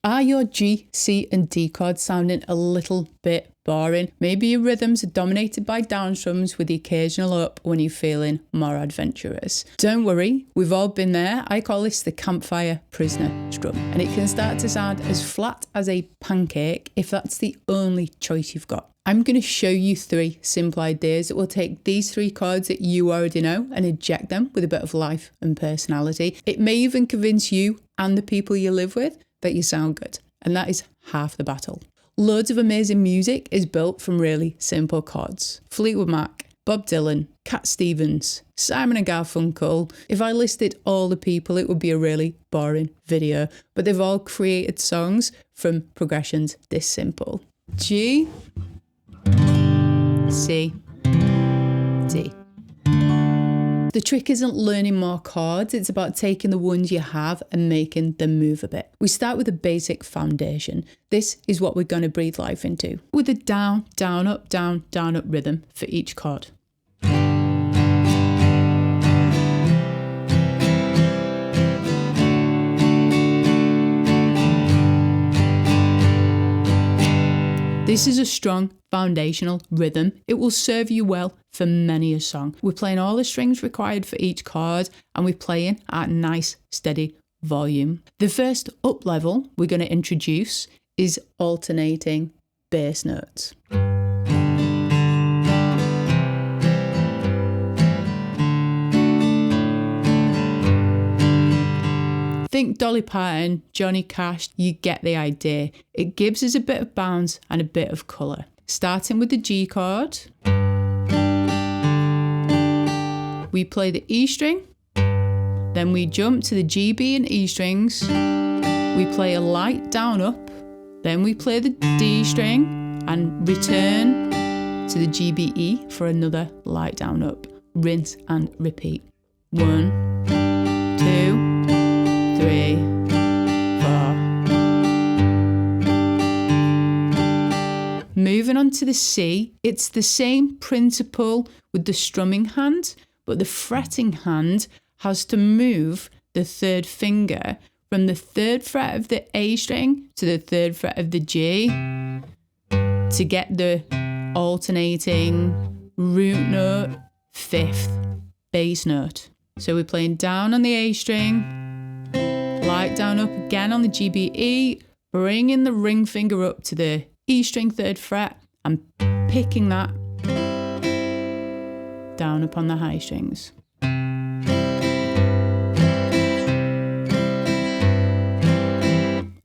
Are your G, C and D chords sounding a little bit boring? Maybe your rhythms are dominated by down strums with the occasional up when you're feeling more adventurous. Don't worry, we've all been there. I call this the campfire prisoner strum, and it can start to sound as flat as a pancake if that's the only choice you've got. I'm going to show you 3 simple ideas that will take these 3 chords that you already know and inject them with a bit of life and personality. It may even convince you and the people you live with that you sound good, and that is half the battle. Loads of amazing music is built from really simple chords. Fleetwood Mac, Bob Dylan, Cat Stevens, Simon and Garfunkel. If I listed all the people, it would be a really boring video, but they've all created songs from progressions this simple. G, C, D. The trick isn't learning more chords, it's about taking the ones you have and making them move a bit. We start with a basic foundation. This is what we're going to breathe life into, with a down, down, up rhythm for each chord. This is a strong foundational rhythm. It will serve you well for many a song. We're playing all the strings required for each chord and we're playing at a nice steady volume. The first up level we're going to introduce is alternating bass notes. Think Dolly Parton, Johnny Cash, you get the idea. It gives us a bit of bounce and a bit of colour. Starting with the G chord, we play the E string, then we jump to the G, B and E strings, we play a light down up, then we play the D string and return to the G, B, E for another light down up. Rinse and repeat. 1, 2, 3, 4. Moving on to the C, it's the same principle with the strumming hand, but the fretting hand has to move the 3rd finger from the 3rd fret of the A string to the 3rd fret of the G to get the alternating root note, 5th bass note. So we're playing down on the A string, light down up again on the G, B, E, bringing the ring finger up to the E string 3rd fret and picking that down upon the high strings.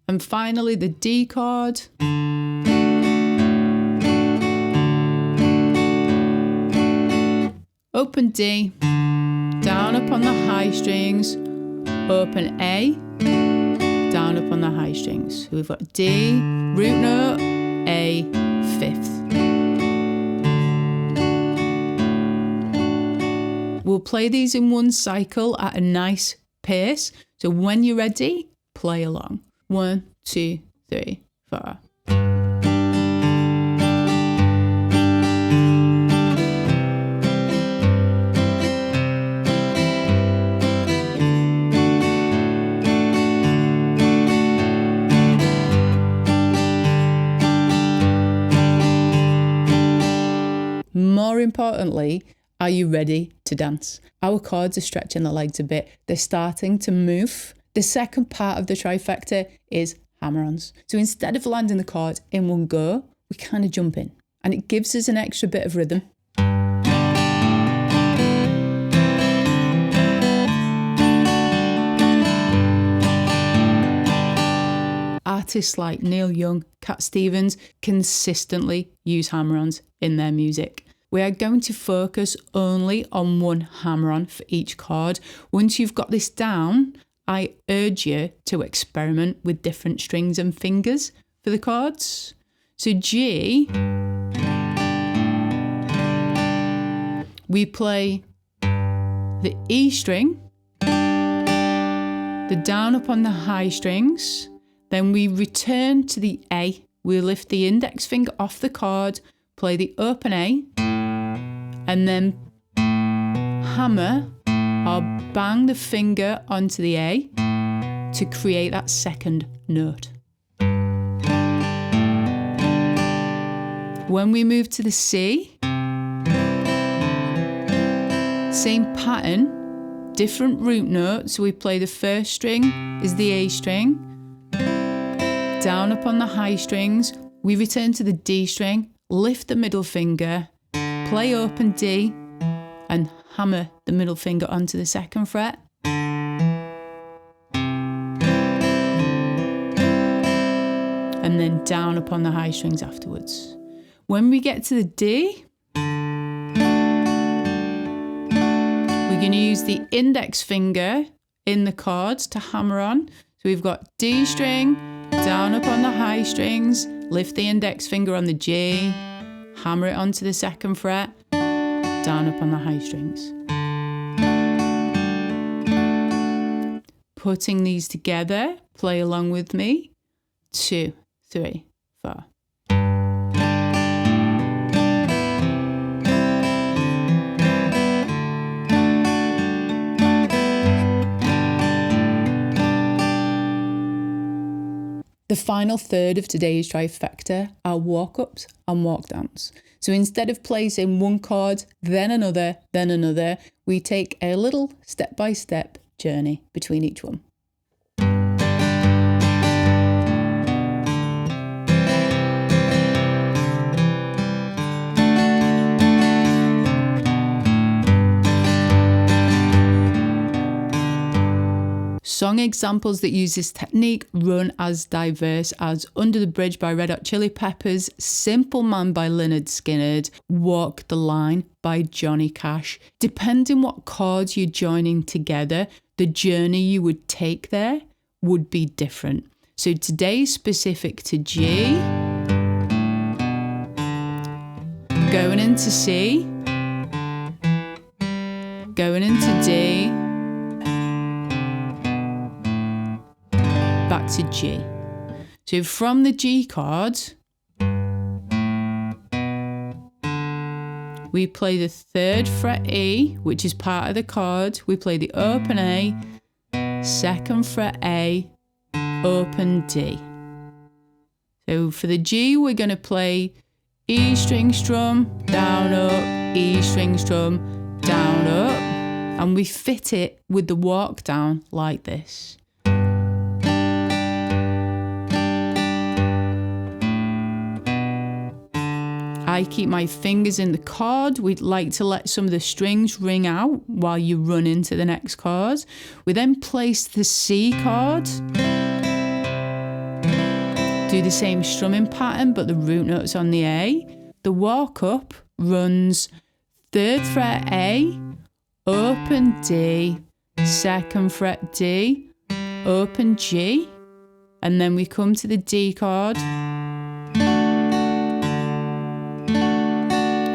And finally the D chord. Open D, down upon the high strings, open A, down upon the high strings. So we've got D, root note, A, 5th. We'll play these in one cycle at a nice pace. So when you're ready, play along. 1, 2, 3, 4. More importantly, are you ready to dance? Our chords are stretching the legs a bit. They're starting to move. The second part of the trifecta is hammer-ons. So instead of landing the chord in one go, we kind of jump in. And it gives us an extra bit of rhythm. Artists like Neil Young, Cat Stevens consistently use hammer-ons in their music. We are going to focus only on one hammer-on for each chord. Once you've got this down, I urge you to experiment with different strings and fingers for the chords. So G, we play the E string, the down upon the high strings, then we return to the A. We lift the index finger off the chord, play the open A, and then hammer or bang the finger onto the A to create that second note. When we move to the C, same pattern, different root note. So we play the first string is the A string, down upon the high strings, we return to the D string, lift the middle finger, play open D, and hammer the middle finger onto the second fret. And then down upon the high strings afterwards. When we get to the D, we're going to use the index finger in the chords to hammer on. So we've got D string, down upon the high strings, lift the index finger on the G, hammer it onto the second fret, down upon the high strings. Putting these together, play along with me. 2, 3, 4. The final third of today's trifecta are walk-ups and walk-downs. So instead of placing one chord, then another, we take a little step-by-step journey between each one. Song examples that use this technique run as diverse as Under the Bridge by Red Hot Chili Peppers, Simple Man by Lynyrd Skynyrd, Walk the Line by Johnny Cash. Depending what chords you're joining together, the journey you would take there would be different. So today's specific to G, going into C, going into D, back to G. So from the G chord, we play the 3rd fret E, which is part of the chord. We play the open A, 2nd fret A, open D. So for the G, we're going to play E string strum, down up, E string strum, down up, and we fit it with the walk down like this. I keep my fingers in the chord. We'd like to let some of the strings ring out while you run into the next chord. We then place the C chord. Do the same strumming pattern, but the root note's on the A. The walk up runs 3rd fret A, open D, 2nd fret D, open G, and then we come to the D chord.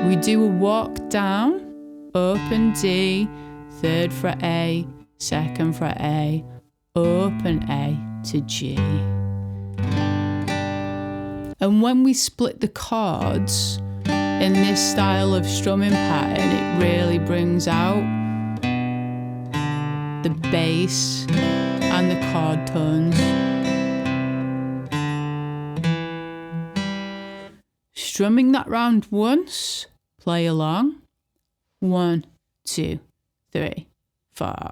We do a walk down, open D, 3rd fret A, 2nd fret A, open A to G. And when we split the chords in this style of strumming pattern, it really brings out the bass and the chord tones. Strumming that round once. Play along. 1, 2, 3, 4.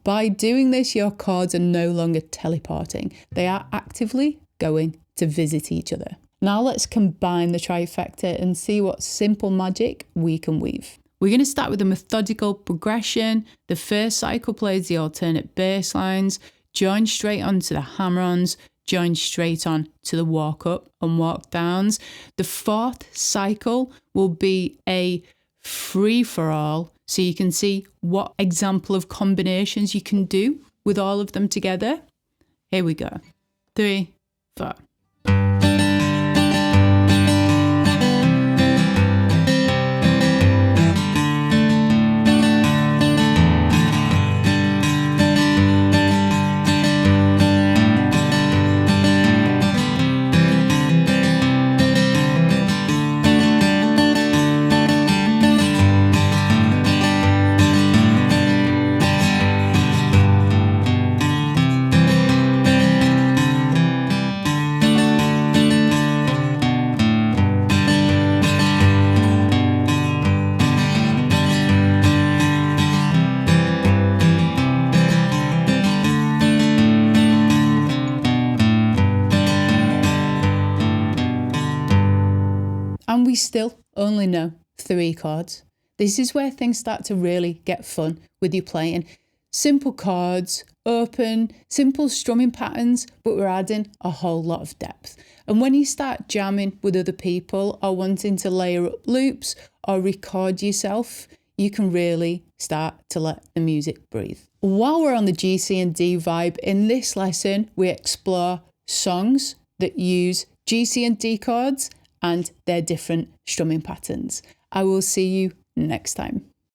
By doing this, your chords are no longer teleporting. They are actively going to visit each other. Now let's combine the trifecta and see what simple magic we can weave. We're going to start with a methodical progression. The first cycle plays the alternate bass lines, join straight onto the hammer-ons, join straight on to the walk up and walk downs. The 4th cycle will be a free-for-all, so you can see what example of combinations you can do with all of them together. Here we go. 3, 4. still only know 3 chords. This is where things start to really get fun with you playing. Simple chords, open, simple strumming patterns, but we're adding a whole lot of depth. And when you start jamming with other people or wanting to layer up loops or record yourself, you can really start to let the music breathe. While we're on the G, C and D vibe, in this lesson, we explore songs that use G, C and D chords and their different strumming patterns. I will see you next time.